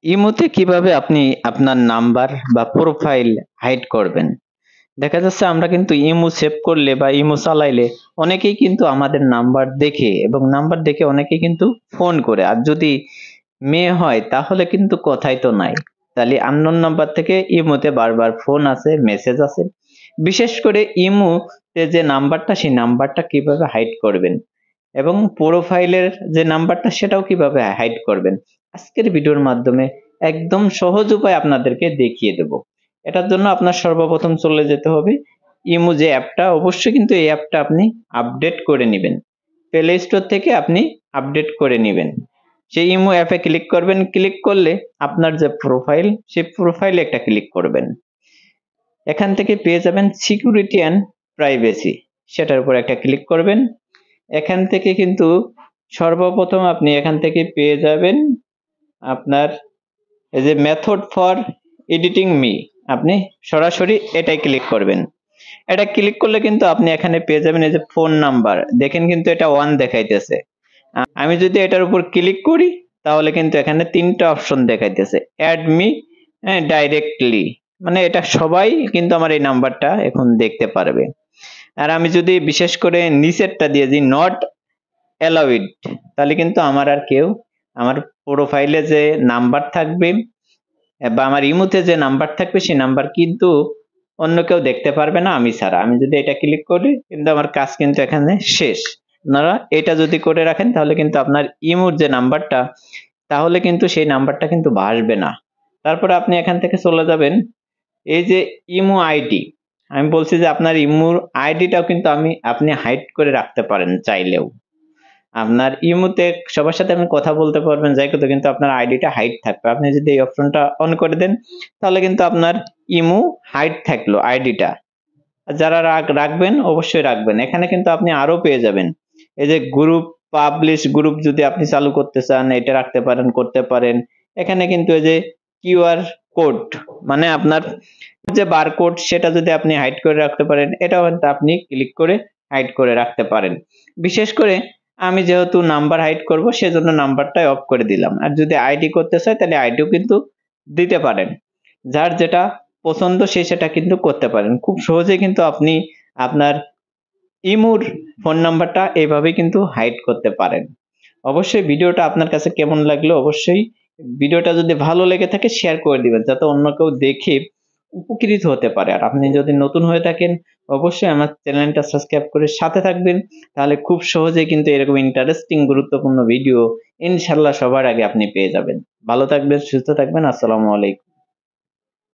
ইমোতে কিভাবে আপনি আপনার নাম্বার বা প্রোফাইল হাইড করবেন? দেখা যাচ্ছে আমরা কিন্তু ইমো সেভ করলে বা ইমো চালাইলে অনেকেই কিন্তু আমাদের নাম্বার দেখে এবং নাম্বার দেখে অনেকেই কিন্তু ফোন করে। আর যদি মেয়ে হয় তাহলে কিন্তু কথাই তো নাই। তাহলে আননোন নাম্বার থেকে ইমোতে বারবার ফোন আসে, মেসেজ আসে। বিশেষ করে ইমোতে যে নাম্বারটা সেই নাম্বারটা কিভাবে হাইড করবেন এবং প্রোফাইলের যে নাম্বারটা সেটাও কিভাবে হাইড করবেন। আজকের ভিডিওর মাধ্যমে একদম সহজ উপায় আপনাদেরকে দেখিয়ে দেব। এটার জন্য আপনার সর্বপ্রথম চলে যেতে হবে ইমো যে অ্যাপটা, অবশ্যই কিন্তু এই অ্যাপটা আপনি আপডেট করে নিবেন। প্লে স্টোর থেকে আপনি আপডেট করে নিবেন। সেই ইমো অ্যাপে ক্লিক করবেন, ক্লিক করলে আপনার যে প্রোফাইল সেই প্রোফাইলে একটা ক্লিক করবেন। এখান থেকে পেয়ে যাবেন সিকিউরিটি অ্যান্ড প্রাইভেসি, সেটার উপর একটা ক্লিক করবেন। এখান থেকে কিন্তু সর্বপ্রথম আপনি এখান থেকে পেয়ে যাবেন আপনার এই যে মেথড ফর এডিটিং মি, আপনি সরাসরি এটাই ক্লিক করবেন। এটা ক্লিক করলে কিন্তু আপনি এখানে পেয়ে যাবেন এই যে ফোন নাম্বার, দেখেন কিন্তু এটা ওয়ান দেখাইতেছে। আমি যদি এটার উপর ক্লিক করি তাহলে কিন্তু এখানে তিনটা অপশন দেখাইতেছে, অ্যাড মি ডাইরেক্টলি, মানে এটা সবাই কিন্তু আমার এই নাম্বারটা এখন দেখতে পারবে। আর আমি যদি বিশেষ করে নিচেরটা দিয়ে দিই নট অ্যালাউড, তাহলে কিন্তু আমার আর কেউ আমার প্রোফাইলে যে নাম্বার থাকবে বা আমার ইমোতে যে নাম্বার থাকবে সেই নাম্বার কিন্তু অন্য কেউ দেখতে পারবে না আমি ছাড়া। আমি যদি এটা ক্লিক করি কিন্তু আমার কাজ কিন্তু এখানে শেষ। আপনারা এটা যদি করে রাখেন তাহলে কিন্তু আপনার ইমোর যে নাম্বারটা, তাহলে কিন্তু সেই নাম্বারটা কিন্তু ভাসবে না। তারপরে আপনি এখান থেকে চলে যাবেন এই যে ইমো আইডি। আমি বলছি যে আপনার ইমোর আইডিটাও কিন্তু আপনি হাইড করে রাখতে পারেন চাইলেও। আপনার ইমোতে সবার সাথে আপনি কথা বলতে পারবেন যাই কথা, কিন্তু আপনার আইডিটা হাইড থাকবে। আপনি যদি এই অপশনটা অন করে দেন তাহলে কিন্তু আপনার ইমো হাইড থাকলো আইডিটা। যারা রাখবেন অবশ্যই রাখবেন। এখানে কিন্তু আপনি আরো পেয়ে যাবেন এই যে গ্রুপ, পাবলিশ গ্রুপ যদি আপনি চালু করতে চান এটা রাখতে পারেন, করতে পারেন। এখানে কিন্তু এই যে কিউআর কোড, মানে আপনার যে বারকোড সেটা যদি আপনি হাইড করে রাখতে পারেন, এটাও কিন্তু আপনি ক্লিক করে হাইড করে রাখতে পারেন। বিশেষ করে আমি যেহেতু নাম্বার হাইড করব সেজন্য নাম্বারটাই অফ করে দিলাম। আর যদি আইডি করতে চাই তাহলে আইডিও কিন্তু দিতে পারেন। যার যেটা পছন্দ সে সেটা কিন্তু করতে পারেন। খুব সহজেই কিন্তু আপনি আপনার ইমোর ফোন নাম্বারটা এভাবেই কিন্তু হাইড করতে পারেন। অবশ্যই ভিডিওটা আপনার কাছে কেমন লাগলো, অবশ্যই ভিডিওটা যদি ভালো লেগে থাকে শেয়ার করে দিবেন যাতে অন্য কেউ দেখে উপকৃত হতে পারে। আর আপনি যদি নতুন হয়ে থাকেন অবশ্যই আমার চ্যানেলটা সাবস্ক্রাইব করে সাথে থাকবেন। তাহলে খুব সহজেই কিন্তু এরকম ইন্টারেস্টিং গুরুত্বপূর্ণ ভিডিও ইনশাআল্লাহ সবার আগে আপনি পেয়ে যাবেন। ভালো থাকবেন, সুস্থ থাকবেন। আসসালামু আলাইকুম।